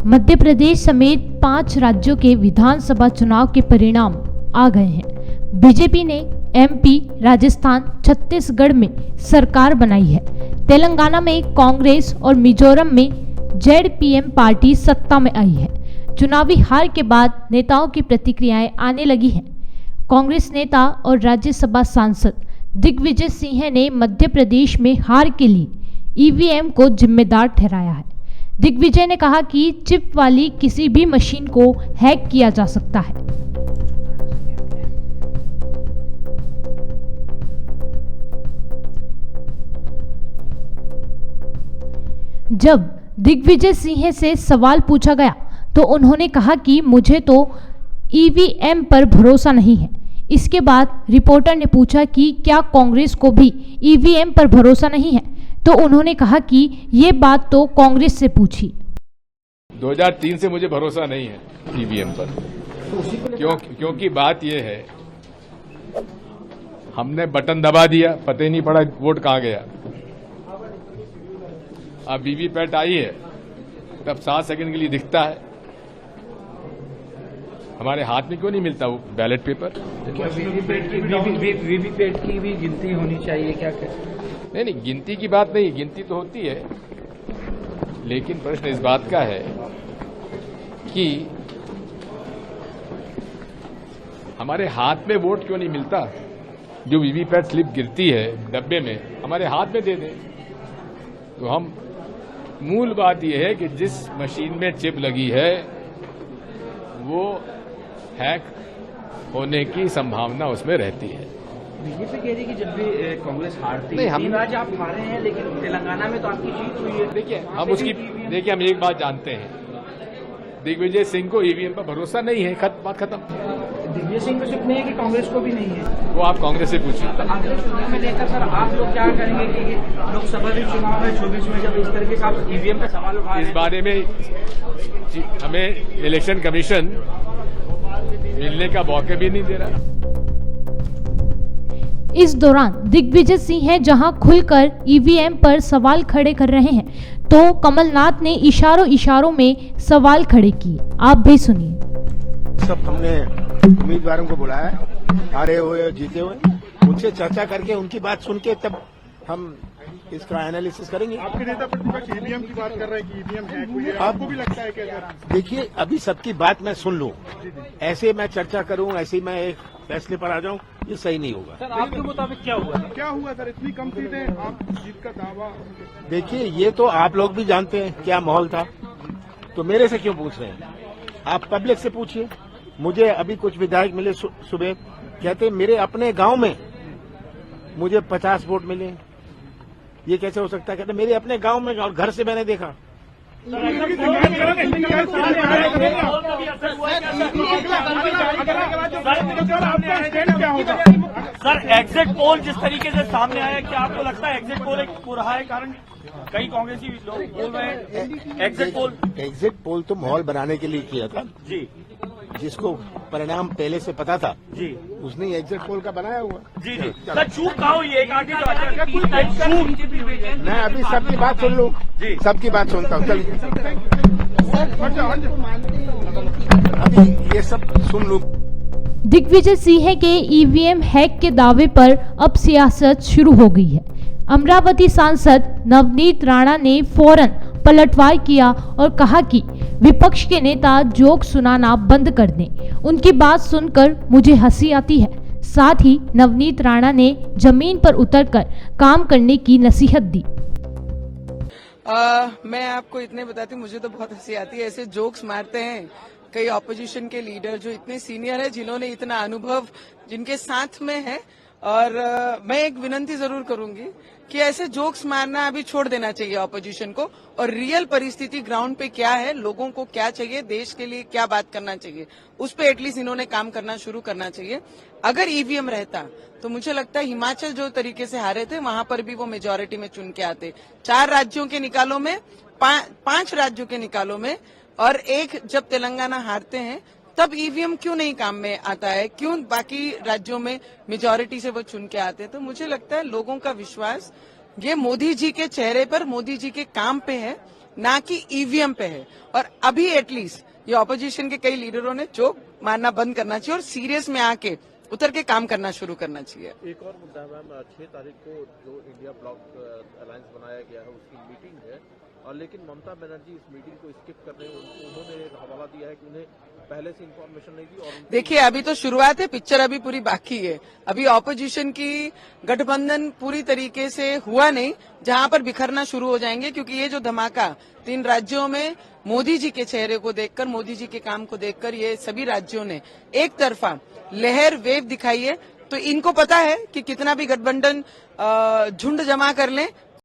मध्य प्रदेश समेत 5 राज्यों के विधानसभा चुनाव के परिणाम आ गए हैं। बीजेपी ने एमपी, राजस्थान, छत्तीसगढ़ में सरकार बनाई है। तेलंगाना में कांग्रेस और मिजोरम में जेडपीएम पार्टी सत्ता में आई है। चुनावी हार के बाद नेताओं की प्रतिक्रियाएं आने लगी हैं। कांग्रेस नेता और राज्यसभा सांसद दिग्विजय सिंह ने मध्य प्रदेश में हार के लिए ईवीएम को जिम्मेदार ठहराया है। दिग्विजय ने कहा कि चिप वाली किसी भी मशीन को हैक किया जा सकता है। जब दिग्विजय सिंह से सवाल पूछा गया तो उन्होंने कहा कि मुझे तो ईवीएम पर भरोसा नहीं है। इसके बाद रिपोर्टर ने पूछा कि क्या कांग्रेस को भी ईवीएम पर भरोसा नहीं है, तो उन्होंने कहा कि ये बात तो कांग्रेस से पूछी। 2003 से मुझे भरोसा नहीं है ईवीएम पर, क्योंकि बात यह है, हमने बटन दबा दिया, पता ही नहीं पड़ा वोट कहां गया। अब वीवीपैट आई है तब 7 सेकंड के लिए दिखता है। हमारे हाथ में क्यों नहीं मिलता वो बैलेट पेपर? वीवीपैट की भी गिनती होनी चाहिए क्या? नहीं, गिनती की बात नहीं, गिनती तो होती है, लेकिन प्रश्न इस बात का है कि हमारे हाथ में वोट क्यों नहीं मिलता? जो वीवीपैट स्लिप गिरती है डब्बे में, हमारे हाथ में दे दें तो हम। मूल बात यह है कि जिस मशीन में चिप लगी है वो हैक होने की संभावना उसमें रहती है। बीजेपी कह रही कि जब भी कांग्रेस हारती नहीं, है, आज आप हारे हैं, लेकिन तेलंगाना में तो आपकी जीत हुई है। देखिए हम एक बात जानते हैं, दिग्विजय सिंह को ईवीएम पर भरोसा नहीं है, बात खत्म। दिग्विजय सिंह को सिर्फ नहीं है कि कांग्रेस को भी नहीं है, वो आप कांग्रेस से पूछिए। तो अगले चुनाव में लेकर सर आप लोग क्या करेंगे कि लोकसभा के चुनाव में 24 में जब इस तरीके का ईवीएम का सवाल उठा, इस बारे में हमें इलेक्शन कमीशन मिलने का मौका भी नहीं दे रहा। इस दौरान दिग्विजय सिंह जहां खुलकर ईवीएम पर सवाल खड़े कर रहे हैं, तो कमलनाथ ने इशारों में सवाल खड़े किए। आप भी सुनिए। सब हमने उम्मीदवारों को बुलाया, हारे हुए जीते हुए, उनसे चर्चा करके उनकी बात सुन के तब हम इसका एनालिसिस करेंगे। आपके नेता प्रतिपक्ष ईवीएम की बात कर रहे हैं कि ईवीएम हैक हुई है, आपको भी लगता है क्या? देखिए, अभी सबकी बात मैं सुन लूं, ऐसे मैं चर्चा करूं, ऐसे मैं एक फैसले पर आ जाऊं, ये सही नहीं होगा। सर आपके मुताबिक क्या हुआ सर? इतनी कम सीटें, आप जीत का दावा। देखिए, ये तो आप लोग भी जानते हैं क्या माहौल था, तो मेरे से क्यों पूछ रहे हैं? आप पब्लिक से पूछिए। मुझे अभी कुछ विधायक मिले सुबह, कहते मेरे अपने गांव में मुझे 50 वोट मिले। ये कैसे हो सकता है? कहते मेरे अपने गांव में, और घर से मैंने देखा। सर एग्जिट पोल जिस तरीके से सामने आया, क्या आपको लगता है एग्जिट पोल एक पुरहा है? कारण कई कांग्रेसी लोग बोल रहे हैं एग्जिट पोल तो माहौल बनाने के लिए किया था जी, जिसको परिणाम पहले से पता था जी, उसने एग्जिट पोल का बनाया हुआ। जी जी। सर चूक कहाँ हुई है? मैं अभी सबकी बात सुन लूं, सबकी बात सुनता हूँ। चलिए अभी ये सब सुन लूं। दिग्विजय सिंह के ईवीएम हैक के दावे पर अब सियासत शुरू हो गई है। अमरावती सांसद नवनीत राणा ने फौरन पलटवार किया और कहा कि विपक्ष के नेता जोक सुनाना बंद कर दें। उनकी बात सुनकर मुझे हंसी आती है। साथ ही नवनीत राणा ने जमीन पर उतरकर काम करने की नसीहत दी। मैं आपको इतने बताती हूँ, मुझे तो बहुत हंसी आती है। ऐसे जोक्स मारते हैं कई ऑपोजिशन के लीडर जो इतने सीनियर है, जिन्होंने इतना अनुभव जिनके साथ में है। और मैं एक विनती जरूर करूंगी कि ऐसे जोक्स मारना अभी छोड़ देना चाहिए ऑपोजिशन को, और रियल परिस्थिति ग्राउंड पे क्या है, लोगों को क्या चाहिए, देश के लिए क्या बात करना चाहिए, उस पे एटलीस्ट इन्होंने काम करना शुरू करना चाहिए। अगर ईवीएम रहता तो मुझे लगता है हिमाचल जो तरीके से हारे थे, वहां पर भी वो मेजोरिटी में चुन के आते। 4 राज्यों के निकालों में, 5 राज्यों के निकालों में, और एक जब तेलंगाना हारते हैं तब ईवीएम क्यों नहीं काम में आता है? क्यों बाकी राज्यों में मेजॉरिटी से वो चुन के आते हैं? तो मुझे लगता है लोगों का विश्वास ये मोदी जी के चेहरे पर, मोदी जी के काम पे है। ना कि ईवीएम पे है। और अभी एटलीस्ट ये ऑपोजिशन के कई लीडरों ने जोक मारना बंद करना चाहिए और सीरियस में आके उतर के काम करना शुरू करना चाहिए। एक और मुद्दा है मैम, 6 तारीख को जो इंडिया ब्लॉक अलायंस बनाया गया है उसकी मीटिंग है, और लेकिन ममता बनर्जी इस मीटिंग को स्किप कर रहे हैं। उन्होंने एक हवाला दिया है कि उन्हें पहले से इन्फॉर्मेशन नहीं थी। और देखिए अभी तो शुरुआत है, पिक्चर अभी पूरी बाकी है। अभी ऑपोजिशन की गठबंधन पूरी तरीके से हुआ नहीं, जहां पर बिखरना शुरू हो जाएंगे, क्योंकि ये जो धमाका 3 राज्यों में मोदी जी के चेहरे को देखकर, मोदी जी के काम को देखकर ये सभी राज्यों ने एक तरफा लहर वेव दिखाई है। तो इनको पता है कि कितना भी गठबंधन झुंड जमा कर लें,